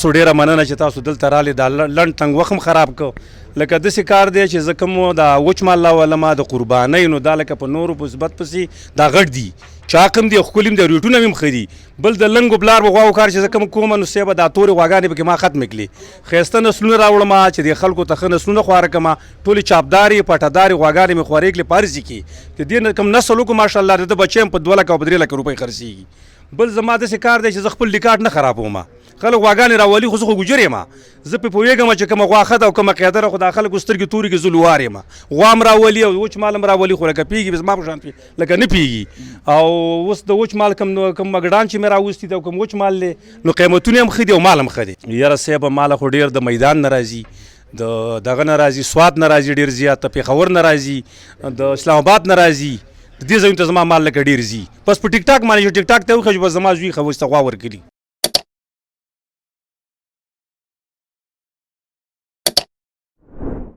تاسو ډیره مننه چې تاسو دلته رالې دا لنډ تنګ وخت خراب کړ لکه داسې کار دی چې زه کوم دا وچ مال راولم د قربانۍ نو دا لکه په نورو مثبت پسې دا غټ دي چاقم دي ښکلي هم دي ریټونه هم ښه دي بل د لنګو بلار به غواو کار چې زه کوم نو صاحبه دا تورې غواګانې پکې ما ختمې کړي ښایسته نسلونه راوړم چې د خلکو ته ښه نسلونه خواره کړم ټولې چاپدارې پټهدارې غواګانې مې خوارې کړې په عرضې کې د دې نه کوم نسل وکړو ماشاءالله د ده بچی هم په 2 لکه او په 3 لکه روپۍ خرڅېږي بل زما داسې کار دی چې زه خپل ریکارډ نه خرابوم خلک غواګانې راولي خو زه خو ګجر یم زه پرې پوهېږم چې کومه غوا ښه ده او کومه قیادره خو دا خلکو سترګې تورې کې زه لوار یم غوا هم راولي او وچ مال هم راولي خو لکه پېږي زما په شان لکه نه پېږي او اوس د وچ مال کوم مګډان چې مې راوستي دي او کوم وچ مال دی نو قیمتونه هم ښه دي او مال هم ښه دی یاره صاحبه ماله خو ډېر د میدان نه راځي د دغه نه راځي سوات نه راځي ډېر زیات د پېښور نه راځي د اسلام آباد نه راځي دې ځایونو ته زما مال لکه ډېر ځي بس په ټیک ټاک باندې چې ټیک ټاک ته وښه بس زما زوی ښه اوس ته غوا ورکړي